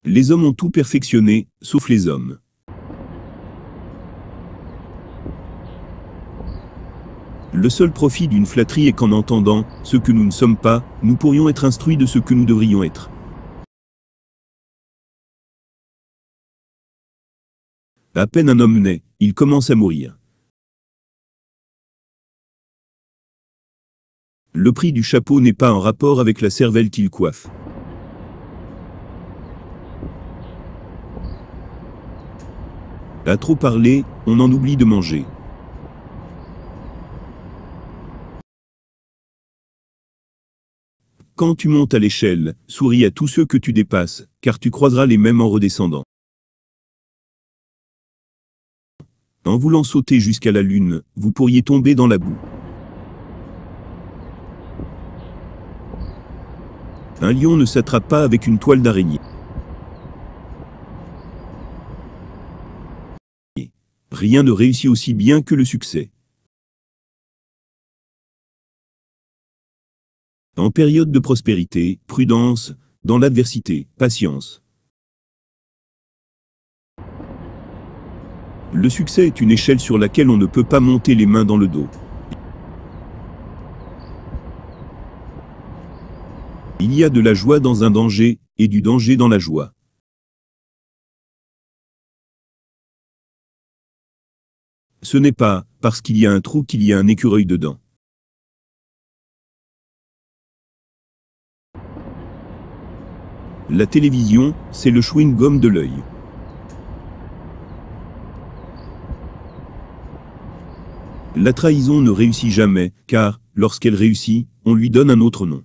Les hommes ont tout perfectionné, sauf les hommes. Le seul profit d'une flatterie est qu'en entendant ce que nous ne sommes pas, nous pourrions être instruits de ce que nous devrions être. À peine un homme naît, il commence à mourir. Le prix du chapeau n'est pas en rapport avec la cervelle qu'il coiffe. À trop parler, on en oublie de manger. Quand tu montes à l'échelle, souris à tous ceux que tu dépasses, car tu croiseras les mêmes en redescendant. En voulant sauter jusqu'à la lune, vous pourriez tomber dans la boue. Un lion ne s'attrape pas avec une toile d'araignée. Rien ne réussit aussi bien que le succès. En période de prospérité, prudence, dans l'adversité, patience. Le succès est une échelle sur laquelle on ne peut pas monter les mains dans le dos. Il y a de la joie dans un danger, et du danger dans la joie. Ce n'est pas parce qu'il y a un trou qu'il y a un écureuil dedans. La télévision, c'est le chewing-gum de l'œil. La trahison ne réussit jamais, car, lorsqu'elle réussit, on lui donne un autre nom.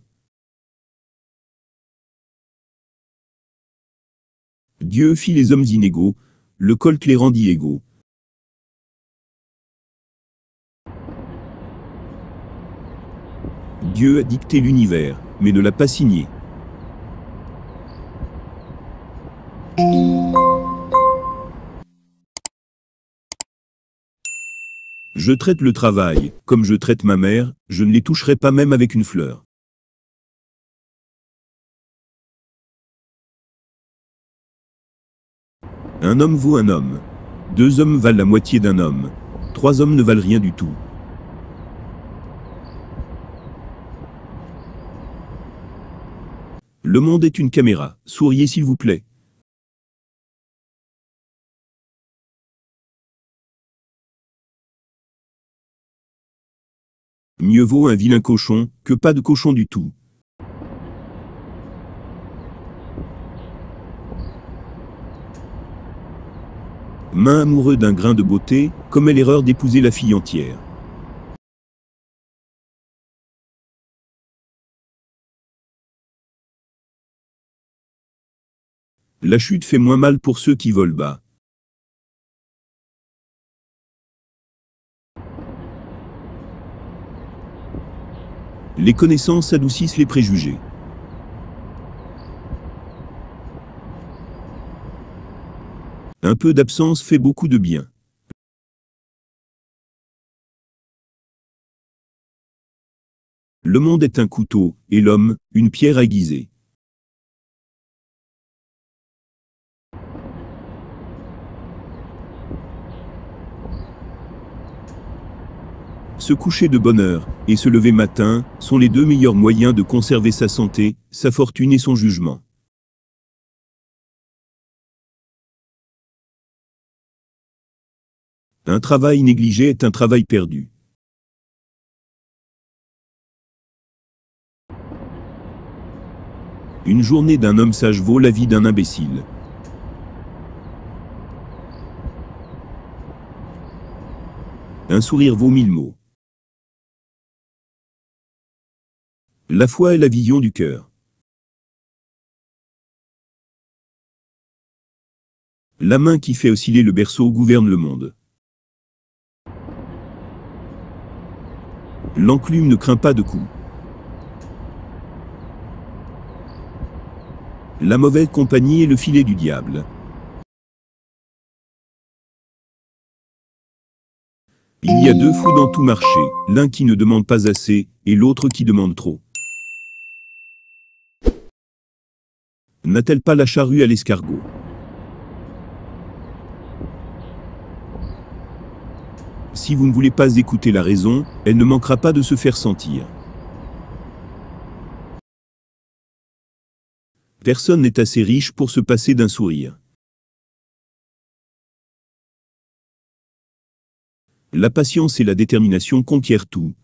Dieu fit les hommes inégaux, le colt les rendit égaux. Dieu a dicté l'univers, mais ne l'a pas signé. Je traite le travail, comme je traite ma mère, je ne les toucherai pas même avec une fleur. Un homme vaut un homme. 2 hommes valent la moitié d'un homme. 3 hommes ne valent rien du tout. Le monde est une caméra, souriez s'il vous plaît. Mieux vaut un vilain cochon, que pas de cochon du tout. Main amoureux d'un grain de beauté, commet l'erreur d'épouser la fille entière. La chute fait moins mal pour ceux qui volent bas. Les connaissances adoucissent les préjugés. Un peu d'absence fait beaucoup de bien. Le monde est un couteau, et l'homme, une pierre aiguisée. Se coucher de bonne heure, et se lever matin, sont les 2 meilleurs moyens de conserver sa santé, sa fortune et son jugement. Un travail négligé est un travail perdu. Une journée d'un homme sage vaut la vie d'un imbécile. Un sourire vaut 1000 mots. La foi est la vision du cœur. La main qui fait osciller le berceau gouverne le monde. L'enclume ne craint pas de coups. La mauvaise compagnie est le filet du diable. Il y a 2 fous dans tout marché, l'un qui ne demande pas assez, et l'autre qui demande trop. N'a-t-elle pas la charrue à l'escargot? Si vous ne voulez pas écouter la raison, elle ne manquera pas de se faire sentir. Personne n'est assez riche pour se passer d'un sourire. La patience et la détermination conquièrent tout.